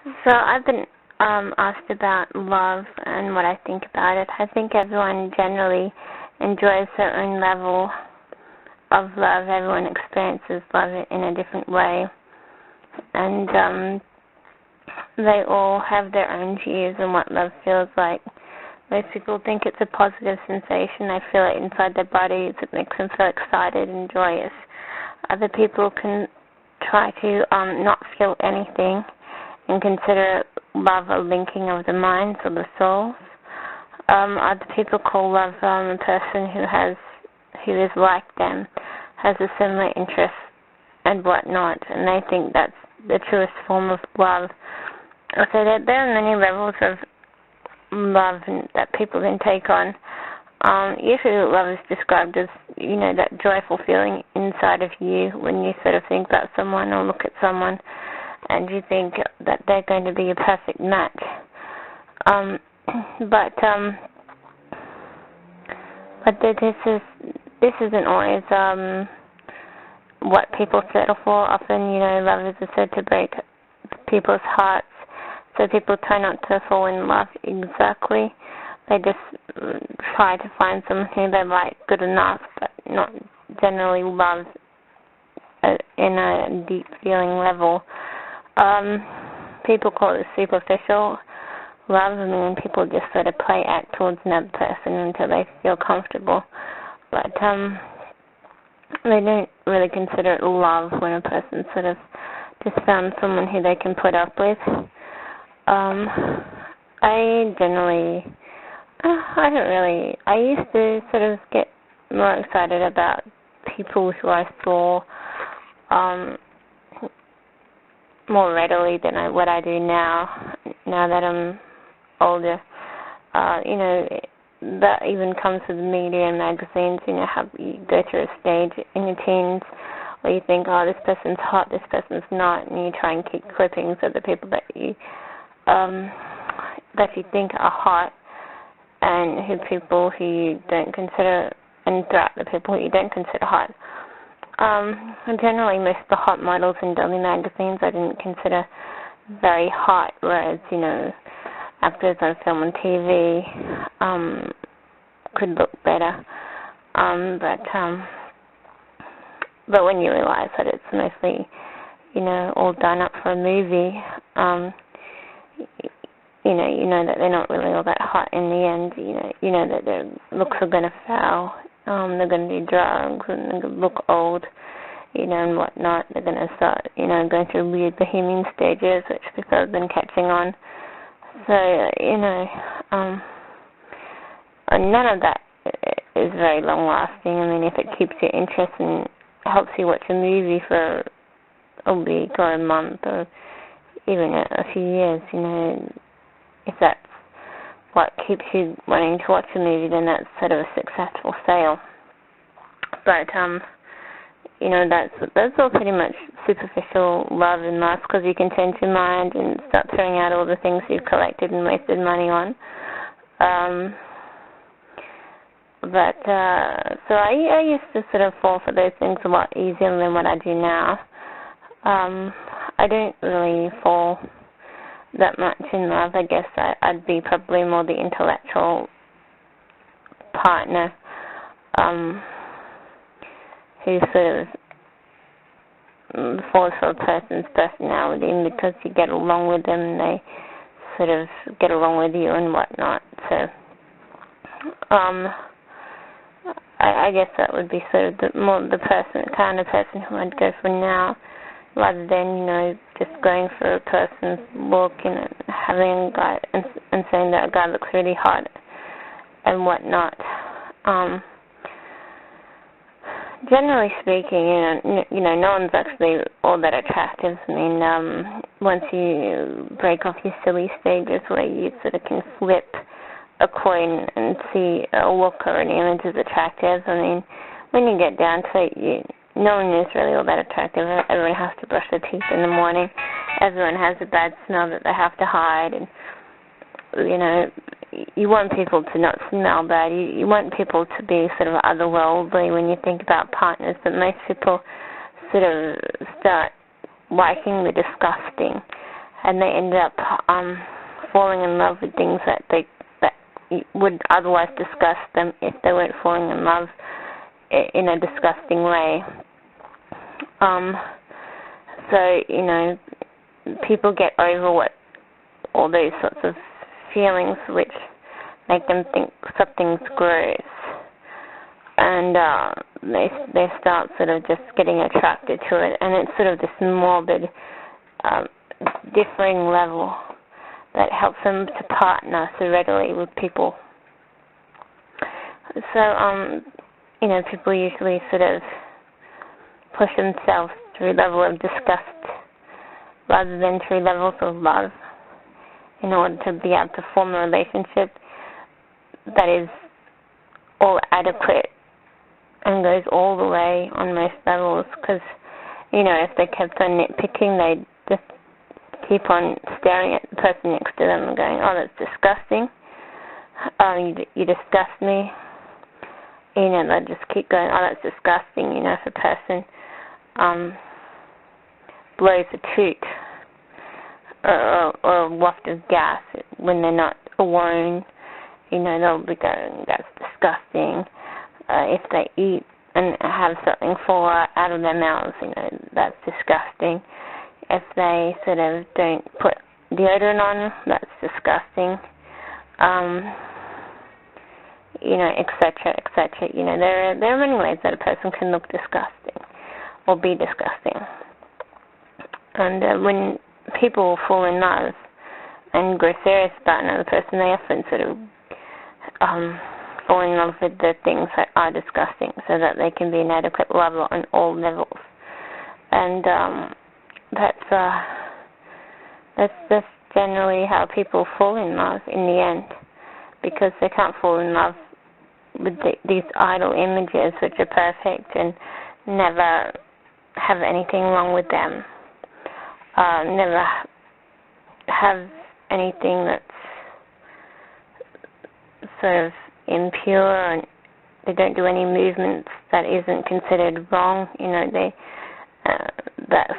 So I've been asked about love and what I think about it. I think everyone generally enjoys their own level of love. Everyone experiences love in a different way, and they all have their own views on what love feels like. Most people think it's a positive sensation. They feel it inside their bodies. It makes them feel excited and joyous. Other people can try to not feel anything and consider love a linking of the minds or the souls. Other people call love a person who is like them, has a similar interest and whatnot, and they think that's the truest form of love. So there are many levels of love that people can take on. Usually love is described as, that joyful feeling inside of you when you sort of think about someone or look at someone and you think that they're going to be a perfect match. But this isn't always what people settle for. Often, love is said to break people's hearts, so people try not to fall in love exactly. They just try to find someone who they like good enough, but not generally love in a deep feeling level. People call it superficial love. I mean, people just sort of play act towards another person until they feel comfortable. But they don't really consider it love when a person sort of just found someone who they can put up with. I used to sort of get more excited about people who I saw more readily than what I do now that I'm older. That even comes with media and magazines. How you go through a stage in your teens where you think, oh, this person's hot, this person's not, and you try and keep clippings of the people that you think are hot, and people who you don't consider, and throughout the people who you don't consider hot. Generally, most of the hot models in daily magazines I didn't consider very hot, whereas, actors on film and TV could look better. But when you realize that it's mostly, all done up for a movie, you know that they're not really all that hot in the end. You know that their looks are going to fail. They're going to do drugs and they're going to look old, and whatnot. They're going to start, going through weird bohemian stages, which people have been catching on. So, none of that is very long-lasting. I mean, if it keeps your interest and helps you watch a movie for a week or a month or even a few years, if that's what keeps you wanting to watch a movie, then that's sort of a successful sale. But, that's all pretty much superficial love and lust, because you can change your mind and start throwing out all the things you've collected and wasted money on. So I used to sort of fall for those things a lot easier than what I do now. I don't really fall that much in love. I guess I'd be probably more the intellectual partner who sort of falls for a person's personality, and because you get along with them, and they sort of get along with you and whatnot. So I guess that would be sort of the kind of person who I'd go for now, rather than, just going for a person's look and having a guy and saying that a guy looks really hot and whatnot. Generally speaking, no one's actually all that attractive. I mean, once you break off your silly stages where you sort of can flip a coin and see a look or an image as attractive, I mean, when you get down to it, no one is really all that attractive. Everyone has to brush their teeth in the morning. Everyone has a bad smell that they have to hide, and you want people to not smell bad. You want people to be sort of otherworldly when you think about partners, but most people sort of start liking the disgusting and they end up falling in love with things that would otherwise disgust them if they weren't falling in love in a disgusting way. So, people get over all those sorts of feelings which make them think something's gross, and they start sort of just getting attracted to it, and it's sort of this morbid, differing level that helps them to partner so readily with people. So, people usually sort of push themselves through a level of disgust rather than through levels of love in order to be able to form a relationship that is all adequate and goes all the way on most levels. Because, if they kept on nitpicking, they'd just keep on staring at the person next to them and going, oh, that's disgusting. You disgust me. They'd just keep going, oh, that's disgusting. If a person blows a toot or a waft of gas when they're not alone, they'll be going, that's disgusting. If they eat and have something fall out of their mouths, that's disgusting. If they sort of don't put deodorant on, that's disgusting. Etc., etc. There are many ways that a person can look disgusting or be disgusting. And when people fall in love and grow serious about another person, they often sort of fall in love with the things that are disgusting so that they can be an adequate lover on all levels. And that's generally how people fall in love in the end, because they can't fall in love with these idle images which are perfect and never have anything wrong with them, never have anything that's sort of impure, and they don't do any movements that isn't considered wrong. That